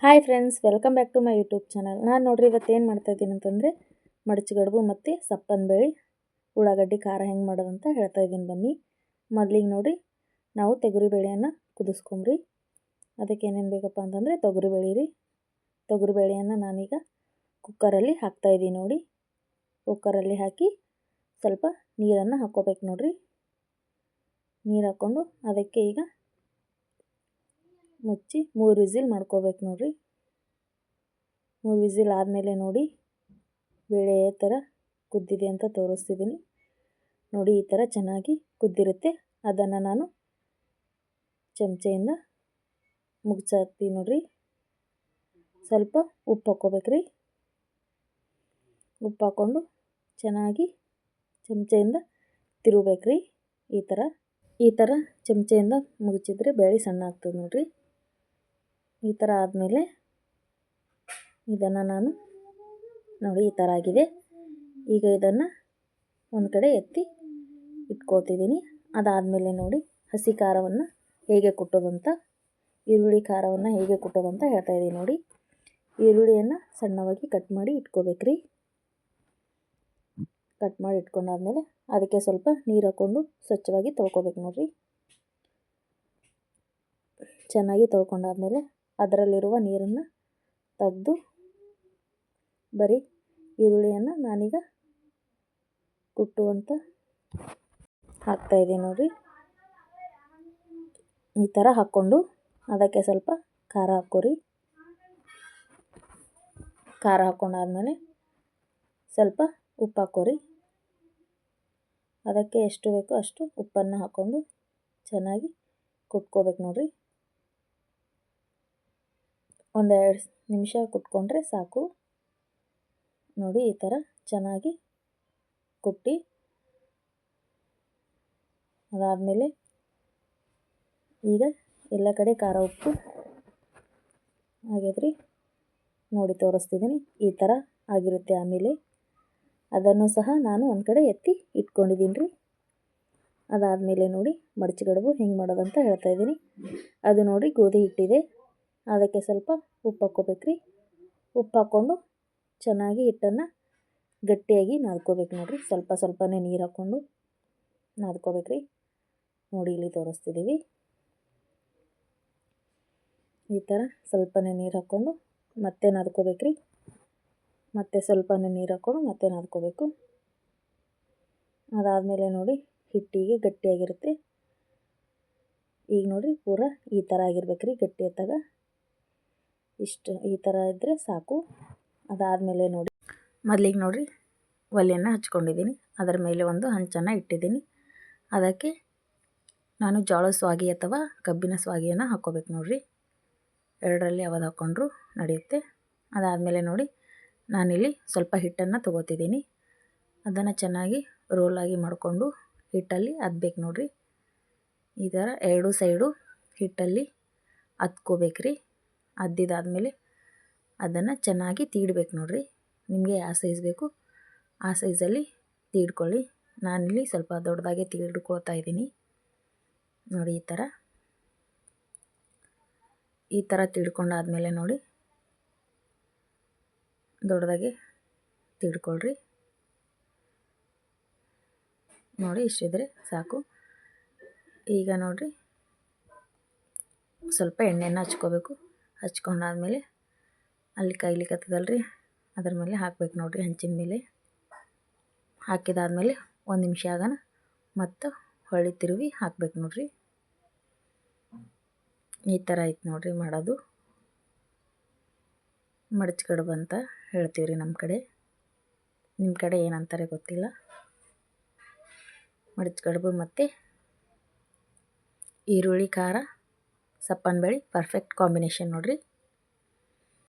Hi friends, welcome back to my YouTube channel. ನಾನು ನೋಡ್ರಿ ಇವತ್ತು ಏನು ಮಾಡ್ತಾಯಿದ್ದೀನಿ ಅಂತಂದರೆ ಮಡಚಿಗಡುಬು ಮತ್ತು ಸಪ್ಪನ ಬೇಳೆ ಉಳ್ಳಾಗಡ್ಡಿ ಖಾರ ಹೆಂಗೆ ಮಾಡೋದಂತ ಹೇಳ್ತಾ ಇದ್ದೀನಿ. ಬನ್ನಿ. ಮೊದಲಿಗೆ ನೋಡಿರಿ, ನಾವು ತೊಗರಿ ಬೇಳೆಯನ್ನು ಕುದಿಸ್ಕೊಂಬ್ರಿ. ಅದಕ್ಕೆ ಏನೇನು ಬೇಕಪ್ಪ ಅಂತಂದರೆ ತೊಗರಿ ಬೇಳೆಯನ್ನು ನಾನೀಗ ಕುಕ್ಕರಲ್ಲಿ ಹಾಕ್ತಾಯಿದ್ದೀನಿ. ನೋಡಿ, ಕುಕ್ಕರಲ್ಲಿ ಹಾಕಿ ಸ್ವಲ್ಪ ನೀರನ್ನು ಹಾಕ್ಕೋಬೇಕು. ನೋಡಿರಿ, ನೀರು ಹಾಕ್ಕೊಂಡು ಅದಕ್ಕೆ ಈಗ ಮುಚ್ಚಿ 3 ವಿಸಿಲ್ ಮಾಡ್ಕೋಬೇಕು. ನೋಡಿರಿ, 3 ವಿಸಿಲ್ ಆದಮೇಲೆ ನೋಡಿ, ಬೇಳೆ ಈ ಥರ ಕುದ್ದಿದೆ ಅಂತ ತೋರಿಸ್ತಿದ್ದೀನಿ. ನೋಡಿ, ಈ ಥರ ಚೆನ್ನಾಗಿ ಕುದ್ದಿರುತ್ತೆ. ಅದನ್ನು ನಾನು ಚಮಚೆಯಿಂದ ಮುಗ್ಸಾಕ್ತೀನಿ. ನೋಡಿರಿ, ಸ್ವಲ್ಪ ಉಪ್ಪು ಹಾಕ್ಕೋಬೇಕ್ರಿ. ಉಪ್ಪು ಹಾಕ್ಕೊಂಡು ಚೆನ್ನಾಗಿ ಚಮಚೆಯಿಂದ ತಿರುಗಬೇಕ್ರಿ. ಈ ಥರ ಚಮಚೆಯಿಂದ ಮುಗಿಸಿದ್ರೆ ಬೇಳೆ ಸಣ್ಣ ಆಗ್ತದೆ. ನೋಡಿರಿ, ಈ ಥರ ಆದಮೇಲೆ ಇದನ್ನು ನಾನು ನೋಡಿ ಈ ಥರ ಆಗಿದೆ. ಈಗ ಇದನ್ನು ಒಂದು ಕಡೆ ಎತ್ತಿ ಇಟ್ಕೊಳ್ತಿದ್ದೀನಿ. ಅದಾದಮೇಲೆ ನೋಡಿ, ಹಸಿ ಖಾರವನ್ನು ಹೇಗೆ ಕುಟ್ಟೋದಂತ, ಈರುಳ್ಳಿ ಖಾರವನ್ನು ಹೇಗೆ ಕುಟ್ಟೋದಂತ ಹೇಳ್ತಾಯಿದ್ದೀನಿ. ನೋಡಿ, ಈರುಳ್ಳಿಯನ್ನು ಸಣ್ಣವಾಗಿ ಕಟ್ ಮಾಡಿ ಇಟ್ಕೋಬೇಕ್ರಿ. ಕಟ್ ಮಾಡಿ ಇಟ್ಕೊಂಡಾದ್ಮೇಲೆ ಅದಕ್ಕೆ ಸ್ವಲ್ಪ ನೀರು ಹಾಕ್ಕೊಂಡು ಸ್ವಚ್ಛವಾಗಿ ತೊಳ್ಕೊಬೇಕು. ನೋಡಿರಿ, ಚೆನ್ನಾಗಿ ತೊಳ್ಕೊಂಡಾದ್ಮೇಲೆ ಅದರಲ್ಲಿರುವ ನೀರನ್ನು ತೆಗೆದು ಬರೀ ಈರುಳ್ಳಿಯನ್ನು ನಾನೀಗ ಕುಟ್ಟುವಂತ ಹಾಕ್ತಾಯಿದ್ದೀನಿ. ನೋಡಿರಿ, ಈ ಥರ ಹಾಕ್ಕೊಂಡು ಅದಕ್ಕೆ ಸ್ವಲ್ಪ ಖಾರ ಹಾಕ್ಕೊರಿ. ಖಾರ ಹಾಕ್ಕೊಂಡಾದ್ಮೇಲೆ ಸ್ವಲ್ಪ ಉಪ್ಪು ಹಾಕ್ಕೊರಿ. ಅದಕ್ಕೆ ಎಷ್ಟು ಬೇಕೋ ಅಷ್ಟು ಉಪ್ಪನ್ನು ಹಾಕ್ಕೊಂಡು ಚೆನ್ನಾಗಿ ಕುಟ್ಕೋಬೇಕು. ನೋಡಿರಿ, 1-2 ನಿಮಿಷ ಕುಟ್ಕೊಂಡ್ರೆ ಸಾಕು. ನೋಡಿ, ಈ ಥರ ಚೆನ್ನಾಗಿ ಕುಟ್ಟಿ ಅದಾದಮೇಲೆ ಈಗ ಎಲ್ಲ ಕಡೆ ಖಾರ ಉಪ್ಪು ಆಗೈತ್ರಿ. ನೋಡಿ ತೋರಿಸ್ತಿದ್ದೀನಿ, ಈ ಥರ ಆಗಿರುತ್ತೆ. ಆಮೇಲೆ ಅದನ್ನು ಸಹ ನಾನು ಒಂದು ಕಡೆ ಎತ್ತಿ ಇಟ್ಕೊಂಡಿದ್ದೀನಿ ರೀ. ಅದಾದಮೇಲೆ ನೋಡಿ, ಮಡಚಿಗಡುಬು ಹೆಂಗೆ ಮಾಡೋದಂತ ಹೇಳ್ತಾಯಿದ್ದೀನಿ. ಅದು ನೋಡಿ, ಗೋಧಿ ಹಿಟ್ಟಿದೆ, ಅದಕ್ಕೆ ಸ್ವಲ್ಪ ಉಪ್ಪು ಹಾಕ್ಕೋಬೇಕ್ರಿ. ಉಪ್ಪು ಹಾಕ್ಕೊಂಡು ಚೆನ್ನಾಗಿ ಹಿಟ್ಟನ್ನು ಗಟ್ಟಿಯಾಗಿ ನಾದ್ಕೋಬೇಕು. ನೋಡಿರಿ, ಸ್ವಲ್ಪನೇ ನೀರು ಹಾಕ್ಕೊಂಡು ನಾದ್ಕೋಬೇಕ್ರಿ. ನೋಡಿ, ಇಲ್ಲಿ ತೋರಿಸ್ತಿದ್ದೀವಿ. ಈ ಥರ ಸ್ವಲ್ಪನೇ ನೀರು ಹಾಕ್ಕೊಂಡು ಮತ್ತೆ ನಾದ್ಕೋಬೇಕ್ರಿ. ಮತ್ತೆ ಸ್ವಲ್ಪನೇ ನೀರು ಹಾಕ್ಕೊಂಡು ಮತ್ತೆ ನಾದ್ಕೋಬೇಕು. ಅದಾದಮೇಲೆ ನೋಡಿ, ಹಿಟ್ಟಿಗೆ ಗಟ್ಟಿಯಾಗಿರುತ್ತೆ. ಈಗ ನೋಡಿರಿ, ಪೂರ ಈ ಥರ ಆಗಿರ್ಬೇಕ್ರಿ. ಗಟ್ಟಿ ಎತ್ತಾಗ ಈ ಥರ ಇದ್ದರೆ ಸಾಕು. ಅದಾದಮೇಲೆ ನೋಡಿ, ಮೊದಲಿಗೆ ನೋಡಿರಿ, ಒಲೆಯನ್ನು ಹಚ್ಕೊಂಡಿದ್ದೀನಿ. ಅದರ ಮೇಲೆ ಒಂದು ಹಂಚನ್ನು ಇಟ್ಟಿದ್ದೀನಿ. ಅದಕ್ಕೆ ನಾನು ಜೋಳದ ಸ್ವಾಗಿ ಅಥವಾ ಕಬ್ಬಿನ ಸ್ವಾಗಿಯನ್ನು ಹಾಕ್ಕೋಬೇಕು. ನೋಡಿರಿ, ಎರಡರಲ್ಲಿ ಯಾವುದು ಹಾಕ್ಕೊಂಡ್ರೂ ನಡೆಯುತ್ತೆ. ಅದಾದಮೇಲೆ ನೋಡಿ, ನಾನಿಲ್ಲಿ ಸ್ವಲ್ಪ ಹಿಟ್ಟನ್ನು ತೊಗೋತಿದ್ದೀನಿ. ಅದನ್ನು ಚೆನ್ನಾಗಿ ರೋಲಾಗಿ ಮಾಡಿಕೊಂಡು ಹಿಟ್ಟಲ್ಲಿ ಅದ್ಬೇಕು. ನೋಡಿರಿ, ಈ ಥರ 2 ಸೈಡು ಹಿಟ್ಟಲ್ಲಿ ಅದ್ಕೋಬೇಕ್ರಿ. ಅದ್ದಿದಾದಮೇಲೆ ಅದನ್ನು ಚೆನ್ನಾಗಿ ತೀಡ್ಬೇಕು. ನೋಡಿರಿ, ನಿಮಗೆ ಯಾವ ಸೈಜ್ ಬೇಕು ಆ ಸೈಜಲ್ಲಿ ತೀಡ್ಕೊಳ್ಳಿ. ನಾನಿಲ್ಲಿ ಸ್ವಲ್ಪ ದೊಡ್ಡದಾಗೆ ತೀಡ್ಕೊಳ್ತಾ ಇದ್ದೀನಿ. ನೋಡಿ, ಈ ಥರ ತೀಡ್ಕೊಂಡಾದ್ಮೇಲೆ ನೋಡಿ, ದೊಡ್ಡದಾಗೆ ತೀಡ್ಕೊಳ್ರಿ. ನೋಡಿ, ಇಷ್ಟಿದ್ರೆ ಸಾಕು. ಈಗ ನೋಡಿರಿ, ಸ್ವಲ್ಪ ಎಣ್ಣೆಯನ್ನು ಹಚ್ಕೋಬೇಕು. ಹಚ್ಕೊಂಡಾದ್ಮೇಲೆ ಅಲ್ಲಿ ಕಾಯ್ಲಿಕ್ಕತ್ತದಲ್ರಿ, ಅದ್ರ ಮೇಲೆ ಹಾಕ್ಬೇಕು. ನೋಡಿರಿ, ಹಂಚಿನ ಮೇಲೆ ಹಾಕಿದಾದ್ಮೇಲೆ 1 ನಿಮಿಷ ಆಗೋಣ ಮತ್ತು ಹೊಳ್ಳಿ ತಿರುವಿ ಹಾಕ್ಬೇಕು. ನೋಡಿರಿ, ಈ ಥರ ಐತೆ ನೋಡಿರಿ ಮಾಡೋದು. ಮಡಚಿಗಡುಬು ಅಂತ ಹೇಳ್ತೀವ್ರಿ ನಮ್ಮ ಕಡೆ. ನಿಮ್ಮ ಕಡೆ ಏನಂತಾರೆ ಗೊತ್ತಿಲ್ಲ. ಮಡಚಿಗಡುಬು ಮತ್ತು ಈರುಳ್ಳಿ ಖಾರ ಸಪ್ಪನ ಬೇಳೆ ಪರ್ಫೆಕ್ಟ್ ಕಾಂಬಿನೇಷನ್ ನೋಡಿರಿ.